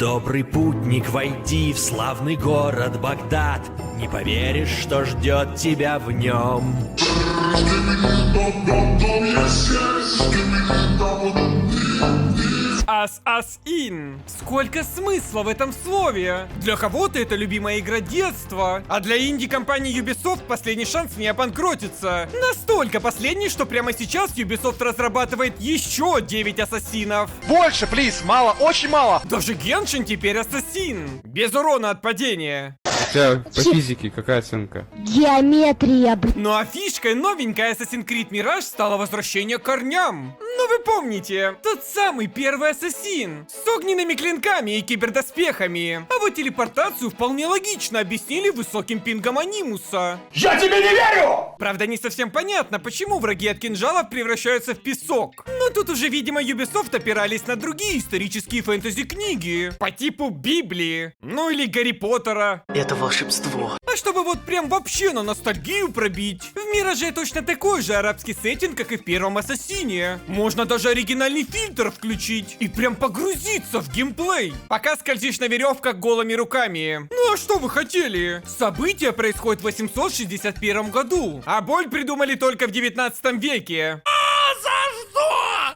Добрый путник, войди в славный город Багдад. Не поверишь, что ждет тебя в нем. Ас-ас-ин. Сколько смысла в этом слове? Для кого-то это любимая игра детства, а для инди-компании Ubisoft последний шанс не обанкротиться. Настолько последний, что прямо сейчас Ubisoft разрабатывает еще 9 ассасинов. Больше, плиз, мало, очень мало. Даже Геншин теперь ассасин. Без урона от падения. У тебя по физике какая оценка? Геометрия, Ну а фишкой новенькая Assassin's Creed Mirage стало возвращение к корням. Ну вы помните, тот самый первый ассасин с огненными клинками и кибердоспехами. А вот телепортацию вполне логично объяснили высоким пингом анимуса. Я тебе не верю! Правда, не совсем понятно, почему враги от кинжалов превращаются в песок. Но тут уже, видимо, Ubisoft опирались на другие исторические фэнтези-книги. По типу Библии. Ну или Гарри Поттера. Это волшебство. А чтобы вот прям вообще на ностальгию пробить, в Мираже точно такой же арабский сеттинг, как и в первом Ассасине. Можно даже оригинальный фильтр включить и прям погрузиться в геймплей, пока скользишь на веревках голыми руками. Ну а что вы хотели? События происходят в 861 году, а боль придумали только в 19 веке.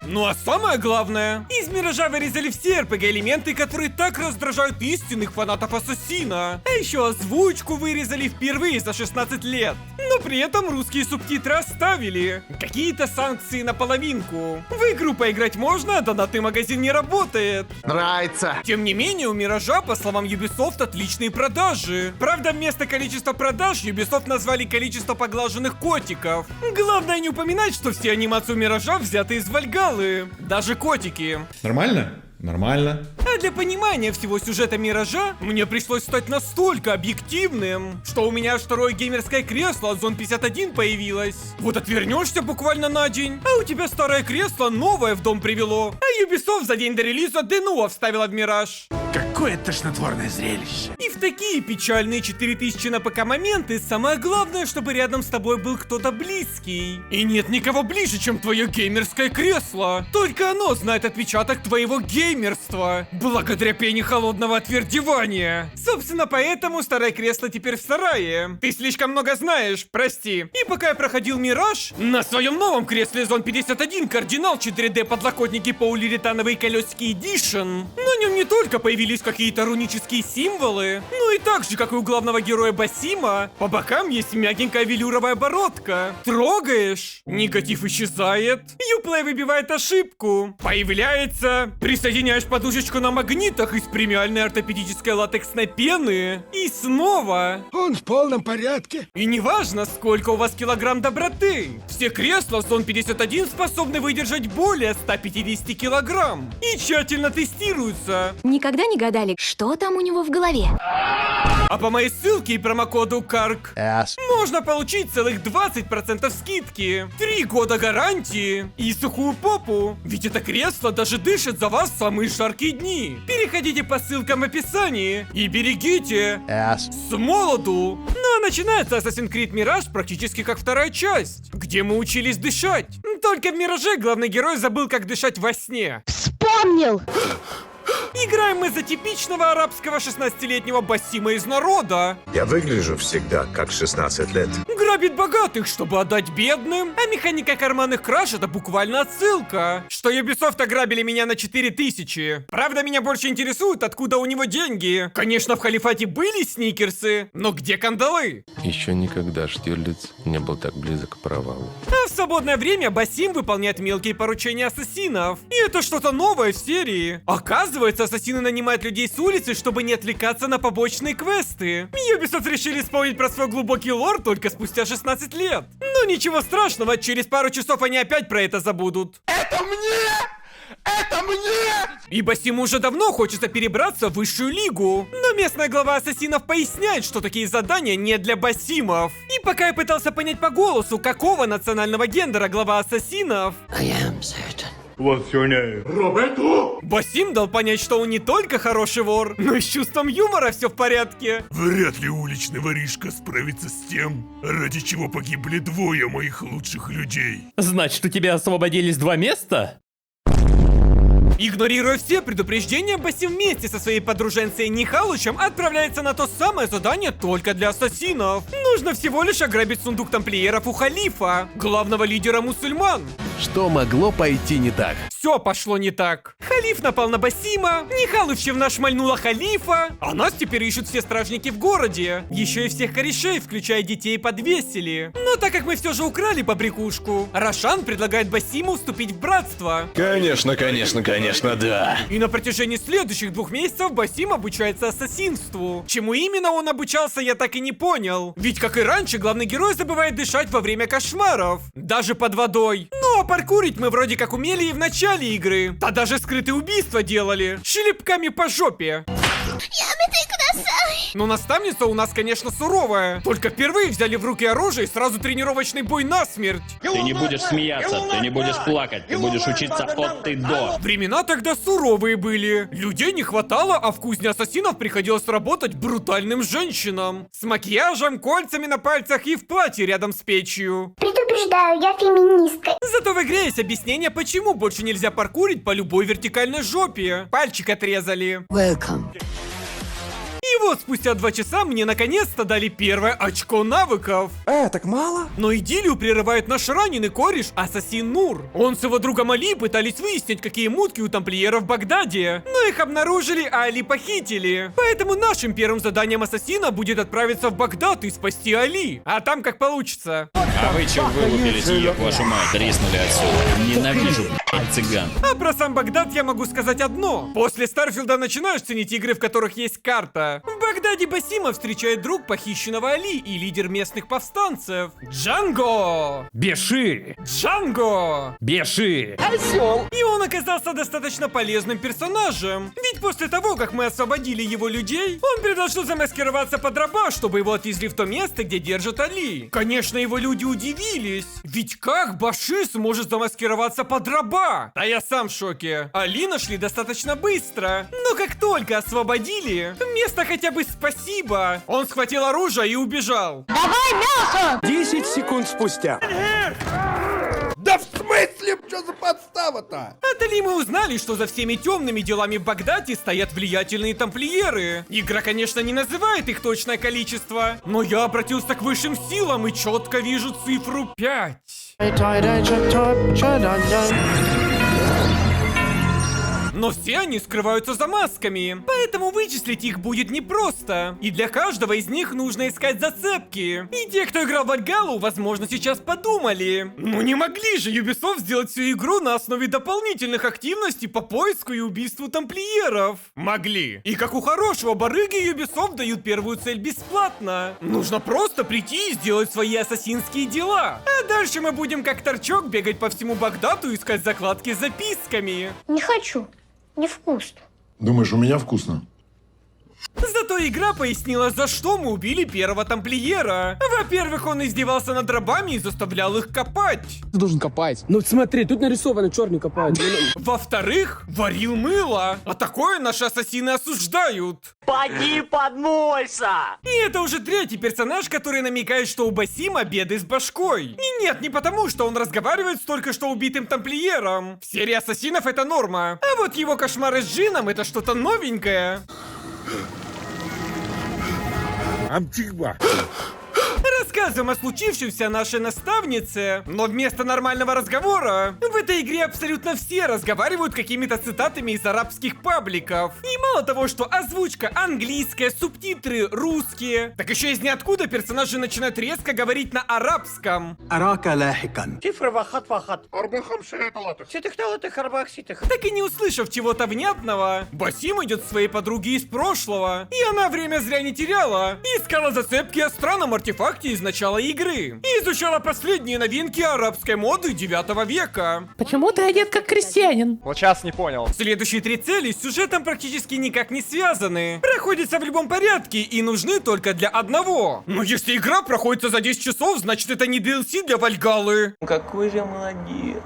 Ну а самое главное, из Миража вырезали все RPG-элементы, которые так раздражают истинных фанатов Ассасина. А еще озвучку вырезали впервые за 16 лет. Но при этом русские субтитры оставили. Какие-то санкции на половинку. В игру поиграть можно, а донатный магазин не работает. Нравится. Тем не менее, у Миража, по словам Ubisoft, отличные продажи. Правда, вместо количества продаж Ubisoft назвали количество поглаженных котиков. Главное не упоминать, что все анимации у Миража взяты из Вальгаллы. Даже котики. Нормально? Нормально. А для понимания всего сюжета Миража мне пришлось стать настолько объективным, что у меня аж второе геймерское кресло от Zone 51 появилось. Вот отвернешься буквально на день, а у тебя старое кресло новое в дом привело. А Ubisoft за день до релиза Денуа вставила в Мираж. Какое тошнотворное зрелище. И в такие печальные 4000 на ПК моменты самое главное, чтобы рядом с тобой был кто-то близкий. И нет никого ближе, чем твое геймерское кресло. Только оно знает отпечаток твоего геймерства, благодаря пене холодного отвердевания. Собственно, поэтому старое кресло теперь в сарае. Ты слишком много знаешь, прости. И пока я проходил Мираж, на своем новом кресле Zone 51 кардинал 4D подлокотники полиуретановые колесики Edition. На нем не только появились какие-то рунические символы, но и так же, как и у главного героя Басима, по бокам есть мягенькая велюровая бородка. Трогаешь, негатив исчезает, Uplay выбивает ошибку, появляется, присоединяешь подушечку на магнитах из премиальной ортопедической латексной пены, и снова. Он в полном порядке. И неважно, сколько у вас килограмм доброты, все кресла Zone 51 способны выдержать более 150 килограмм и тщательно тестируются. Никогда не гадали, что там у него в голове? А по моей ссылке и промокоду КАРК можно получить целых 20% скидки, 3 года гарантии и сухую попу. Ведь это кресло даже дышит за вас в самые жаркие дни. Переходите по ссылкам в описании и берегите с молоду. Ну а начинается Assassin's Creed Mirage практически как вторая часть, где мы учились дышать. Только в Мираже главный герой забыл, как дышать во сне. Вспомнил! Играем мы за типичного арабского 16-летнего Басима из народа. Я выгляжу всегда как 16 лет. Грабит богатых, чтобы отдать бедным. А механика карманных краж — это буквально отсылка. Что Ubisoft ограбили меня на 4000. Правда, меня больше интересует, откуда у него деньги. Конечно, в Халифате были сникерсы, но где кандалы? Еще никогда Штирлиц не был так близок к провалу. А в свободное время Басим выполняет мелкие поручения ассасинов. И это что-то новое в серии. Оказывается, ассасины нанимают людей с улицы, чтобы не отвлекаться на побочные квесты. Ubisoft решили вспомнить про свой глубокий лор только спустя 16 лет. Но ничего страшного, через пару часов они опять про это забудут. Это мне! Это мне! И Басиму уже давно хочется перебраться в высшую лигу. Но местная глава ассасинов поясняет, что такие задания не для Басимов. И пока я пытался понять по голосу, какого национального гендера глава ассасинов, Басим дал понять, что он не только хороший вор, но и с чувством юмора все в порядке. Вряд ли уличный воришка справится с тем, ради чего погибли двое моих лучших людей. Значит, у тебя освободились 2 места? Игнорируя все предупреждения, Басим вместе со своей подруженцей Нихалычем отправляется на то самое задание только для ассасинов. Нужно всего лишь ограбить сундук тамплиеров у халифа, главного лидера мусульман. Что могло пойти не так? Все пошло не так. Халиф напал на Басима, Нихалычевна шмальнула халифа, а нас теперь ищут все стражники в городе. Еще и всех корешей, включая детей, подвесили. Но так как мы все же украли побрякушку, Рошан предлагает Басиму вступить в братство. Конечно, да. И на протяжении следующих 2 месяцев Басим обучается ассасинству. Чему именно он обучался, я так и не понял. Ведь, как и раньше, главный герой забывает дышать во время кошмаров. Даже под водой. Ну а паркурить мы вроде как умели и в начале игры. Да даже скрытые убийства делали. Шлепками по жопе. Но наставница у нас, конечно, суровая. Только впервые взяли в руки оружие и сразу тренировочный бой насмерть. Ты не будешь смеяться, ты не будешь плакать, ты будешь учиться от и до. Времена тогда суровые были. Людей не хватало, а в кузне ассасинов приходилось работать брутальным женщинам. С макияжем, кольцами на пальцах и в платье рядом с печью. Предупреждаю, я феминистка. Зато в игре есть объяснение, почему больше нельзя паркурить по любой вертикальной жопе. Пальчик отрезали. Welcome. И вот спустя 2 часа мне наконец-то дали первое очко навыков. Так мало? Но идиллию прерывает наш раненый кореш Ассасин Нур. Он с его другом Али пытались выяснить, какие мутки у тамплиеров в Багдаде. Но их обнаружили, а Али похитили. Поэтому нашим первым заданием Ассасина будет отправиться в Багдад и спасти Али. А там как получится. А вы чё вылупились, еб вашу мать, треснули отсюда. Ненавижу, цыган. А про сам Багдад я могу сказать одно. После Старфилда начинаешь ценить игры, в которых есть карта. В Багдаде Басима встречает друг похищенного Али и лидер местных повстанцев. Джанго! Беши! Джанго! Беши! И он оказался достаточно полезным персонажем. Ведь после того, как мы освободили его людей, он предложил замаскироваться под раба, чтобы его отвезли в то место, где держат Али. Конечно, его люди удивились. Ведь как Баши сможет замаскироваться под раба? А я сам в шоке. Али нашли достаточно быстро. Но как только освободили, вместо хотя бы спасибо, он схватил оружие и убежал. 10 секунд спустя. Да в смысле? Что за подстава-то? От Али мы узнали, что за всеми темными делами в Багдаде стоят влиятельные тамплиеры. Игра, конечно, не называет их точное количество, но я обратился к высшим силам и четко вижу цифру 5. Но все они скрываются за масками, поэтому вычислить их будет непросто. И для каждого из них нужно искать зацепки. И те, кто играл в Вальгаллу, возможно, сейчас подумали: ну не могли же Ubisoft сделать всю игру на основе дополнительных активностей по поиску и убийству тамплиеров. Могли. И как у хорошего барыги, Ubisoft дают первую цель бесплатно. Нужно просто прийти и сделать свои ассасинские дела. А дальше мы будем как торчок бегать по всему Багдаду и искать закладки с записками. Не хочу. Невкусно. Думаешь, у меня вкусно? Зато игра пояснила, за что мы убили первого тамплиера. Во-первых, он издевался над рабами и заставлял их копать. Ты должен копать. Ну смотри, тут нарисовано черный копать. Во-вторых, варил мыло. А такое наши ассасины осуждают. Поди, подмойся! И это уже третий персонаж, который намекает, что у Басима беды с башкой. И нет, не потому, что он разговаривает с только что убитым тамплиером. В серии ассасинов это норма. А вот его кошмары с джином — это что-то новенькое. Амчигба. Рассказываем о случившемся нашей наставнице. Но вместо нормального разговора в этой игре абсолютно все разговаривают какими-то цитатами из арабских пабликов. И мало того, что озвучка английская, субтитры русские, так еще из ниоткуда персонажи начинают резко говорить на арабском. Так и не услышав чего-то внятного, Басим идет к своей подруге из прошлого. И она время зря не теряла. Искала зацепки о странном артефакте из начала игры. И изучала последние новинки арабской моды 9 века. Почему ты одет как крестьянин? Вот сейчас не понял. Следующие 3 цели с сюжетом практически никак не связаны. Проходятся в любом порядке и нужны только для одного. Но если игра проходится за 10 часов, значит это не DLC для Вальгаллы. Какой же я молодец.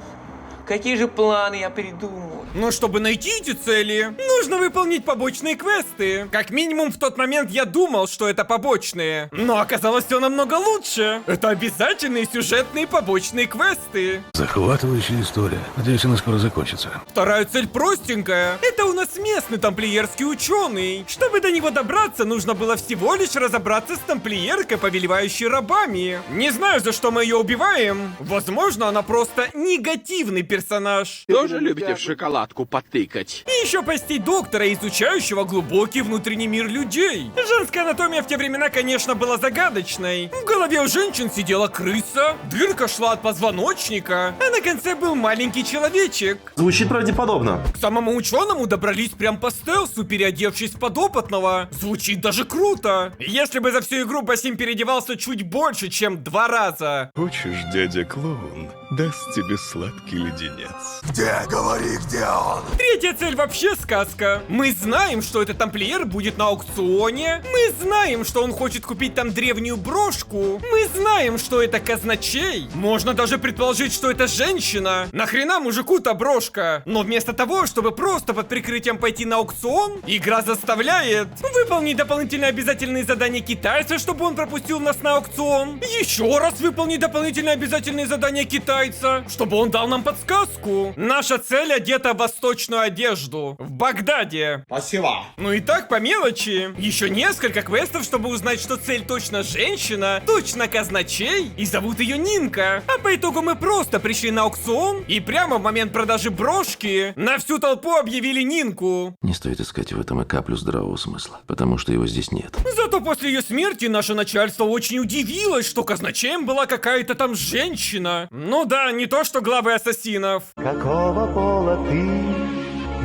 Какие же планы я придумал. Но чтобы найти эти цели, нужно выполнить побочные квесты. Как минимум в тот момент я думал, что это побочные. Но оказалось все намного лучше. Это обязательные сюжетные побочные квесты. Захватывающая история. Надеюсь, она скоро закончится. Вторая цель простенькая. Это у нас местный тамплиерский ученый. Чтобы до него добраться, нужно было всего лишь разобраться с тамплиеркой, повелевающей рабами. Не знаю, за что мы ее убиваем. Возможно, она просто негативный персонаж. Тоже любите в шоколадку потыкать? И еще спасти доктора, изучающего глубокий внутренний мир людей. Женская анатомия в те времена, конечно, была загадочной. В голове у женщин сидела крыса, дырка шла от позвоночника, а на конце был маленький человечек. Звучит правдеподобно. К самому ученому добрались прям по стелсу, переодевшись в подопытного. Звучит даже круто. Если бы за всю игру Басим переодевался чуть больше, чем 2 раза. Хочешь, дядя клоун даст тебе сладкий леденец? Где? Говори, где он? Третья цель вообще сказка. Мы знаем, что этот тамплиер будет на аукционе. Мы знаем, что он хочет купить там древнюю брошку. Мы знаем, что это казначей. Можно даже предположить, что это женщина. Нахрена мужику та брошка? Но вместо того, чтобы просто под прикрытием пойти на аукцион, игра заставляет выполнить дополнительные обязательные задания китайца, чтобы он пропустил нас на аукцион. Еще раз выполнить дополнительные обязательные задания китайца, чтобы он дал нам подсказку. Наша цель одета в восточную одежду. В Багдаде. Спасибо. Ну и так, по мелочи. Еще несколько квестов, чтобы узнать, что цель точно женщина, точно казначей, и зовут ее Нинка. А по итогу мы просто пришли на аукцион, и прямо в момент продажи брошки на всю толпу объявили Нинку. Не стоит искать в этом и каплю здравого смысла, потому что его здесь нет. Зато после ее смерти наше начальство очень удивилось, что казначеем была какая-то там женщина. Ну да, не то что главы ассасинов. Какого пола ты?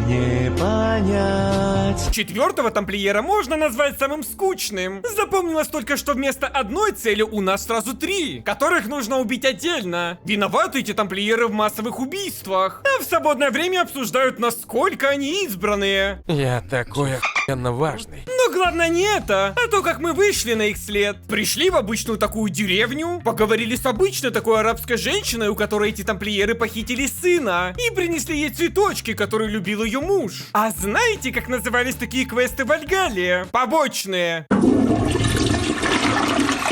Не понять. 4-го тамплиера можно назвать самым скучным. Запомнилось только, что вместо одной цели у нас сразу 3, которых нужно убить отдельно. Виноваты эти тамплиеры в массовых убийствах, а в свободное время обсуждают, насколько они избранные. Я такой охуенно важный. Но главное не это, а то, как мы вышли на их след. Пришли в обычную такую деревню, поговорили с обычной такой арабской женщиной, у которой эти тамплиеры похитили сына, и принесли ей цветочки, которые любил ее муж. А знаете, как назывались такие квесты в Вальгалле? Побочные.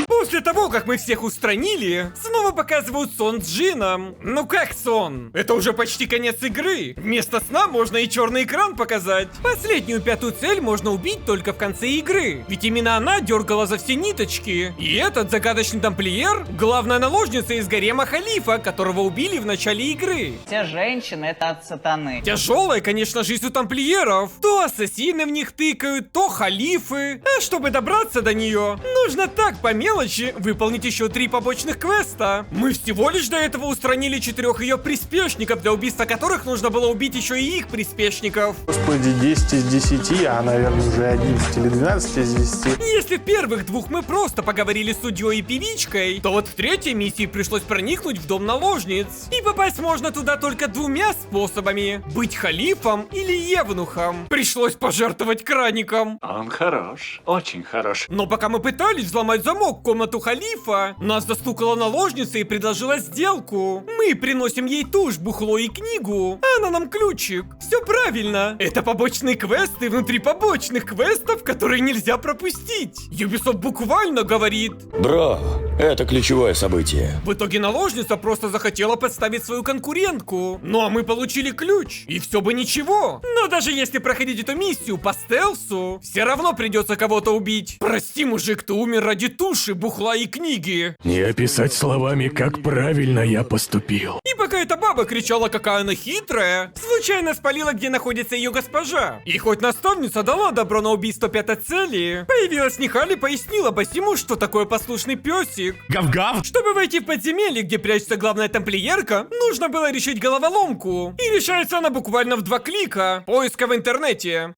После того, как мы всех устранили, снова показывают сон с Джином. Ну как сон? Это уже почти конец игры. Вместо сна можно и черный экран показать. Последнюю 5-ю цель можно убить только в конце игры. Ведь именно она дергала за все ниточки. И этот загадочный тамплиер — главная наложница из гарема халифа, которого убили в начале игры. Все женщины это от сатаны. Тяжелая, конечно, жизнь у тамплиеров. То ассасины в них тыкают, то халифы. А чтобы добраться до нее, нужно так по мелочи выполнить еще 3 побочных квеста. Мы всего лишь до этого устранили 4 ее приспешников, для убийства которых нужно было убить еще и их приспешников. Господи, 10 из 10, а, наверное, уже 11 или 12 из 10. Если в первых 2 мы просто поговорили с судьей и певичкой, то вот в 3-й миссии пришлось проникнуть в дом наложниц. И попасть можно туда только 2 способами: быть халифом или евнухом. Пришлось пожертвовать краником. Он хорош, очень хорош. Но пока мы пытались взломать замок в комнату халифа, нас застукала наложница и предложила сделку. Мы приносим ей тушь, бухло и книгу, а она нам ключик. Все правильно. Это побочные квесты внутри побочных квестов, которые нельзя пропустить. Ubisoft буквально говорит: Бро, это ключевое событие. в итоге наложница просто захотела подставить свою конкурентку. Ну а мы получили ключ, и все бы ничего. Но даже если проходить эту миссию по стелсу, все равно придется кого-то убить. Прости, мужик, ты умер ради туши, бухла и книги. Не описать словами, как правильно я поступил. И пока эта баба кричала, какая она хитрая, случайно спалила, где находится ее госпожа. И хоть наставница дала добро на убийство 5-й цели, появилась Нихали и пояснила Басиму, что такое послушный песик. Гав-гав! Чтобы войти в подземелье, где прячется главная тамплиерка, нужно было решить головоломку. И решается она буквально в 2 клика. Поиска в интернете.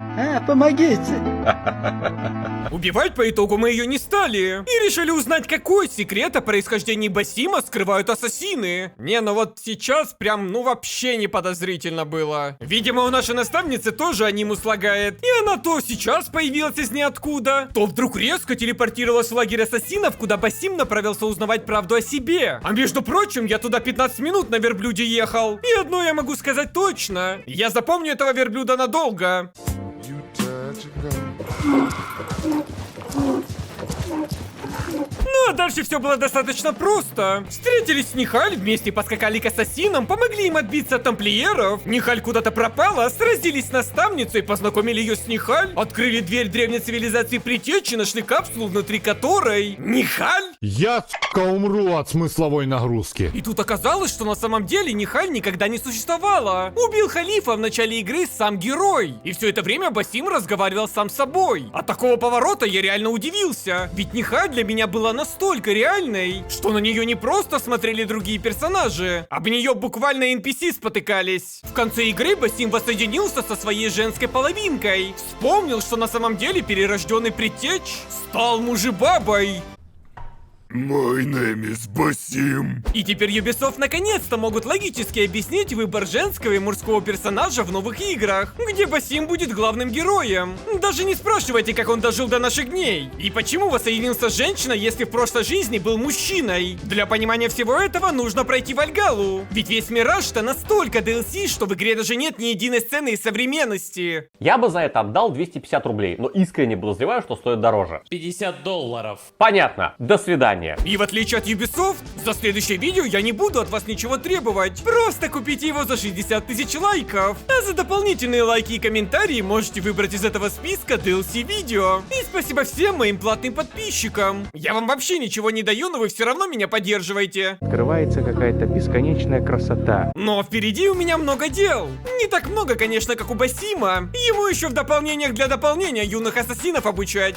Помогите. Басима. Убивать по итогу мы ее не стали. И решили узнать, какой секрет о происхождении Басима скрывают ассасины. Не, ну вот сейчас прям, ну вообще не подозрительно было. Видимо, у нашей наставницы тоже анимус лагает. И она то сейчас появилась из ниоткуда, то вдруг резко телепортировалась в лагерь ассасинов, куда Басим направился узнавать правду о себе. А между прочим, я туда 15 минут на верблюде ехал. И одно я могу сказать точно. Я запомню этого верблюда надолго. Ну а дальше все было достаточно просто. Встретились с Нихаль, вместе поскакали к ассасинам, помогли им отбиться от тамплиеров. Нихаль куда-то пропала, сразились с наставницей, познакомили ее с Нихаль, открыли дверь древней цивилизации Предтечи, нашли капсулу, внутри которой... Нихаль? Я, умру от смысловой нагрузки. И тут оказалось, что на самом деле Нихаль никогда не существовала. Убил халифа в начале игры сам герой. И все это время Басим разговаривал сам с собой. От такого поворота я реально удивился. Ведь Нихаль для меня была настолько реальной, что на нее не просто смотрели другие персонажи, об нее буквально NPC спотыкались. В конце игры Басим воссоединился со своей женской половинкой. Вспомнил, что на самом деле перерожденный Предтеч стал мужебабой. My name is Басим. И теперь Ubisoft наконец-то могут логически объяснить выбор женского и мужского персонажа в новых играх, где Басим будет главным героем. Даже не спрашивайте, как он дожил до наших дней. И почему воссоединился с женщиной, если в прошлой жизни был мужчиной. Для понимания всего этого нужно пройти Вальгалу. Ведь весь Мираж-то настолько DLC, что в игре даже нет ни единой сцены из современности. Я бы за это отдал 250 рублей, но искренне подозреваю, что стоит дороже. $50. Понятно. До свидания. И в отличие от Ubisoft, за следующее видео я не буду от вас ничего требовать. Просто купите его за 60 тысяч лайков. А за дополнительные лайки и комментарии можете выбрать из этого списка DLC видео. И спасибо всем моим платным подписчикам. Я вам вообще ничего не даю, но вы все равно меня поддерживаете. Открывается какая-то бесконечная красота. Но впереди у меня много дел. Не так много, конечно, как у Басима. Ему еще в дополнениях для дополнения юных ассасинов обучать.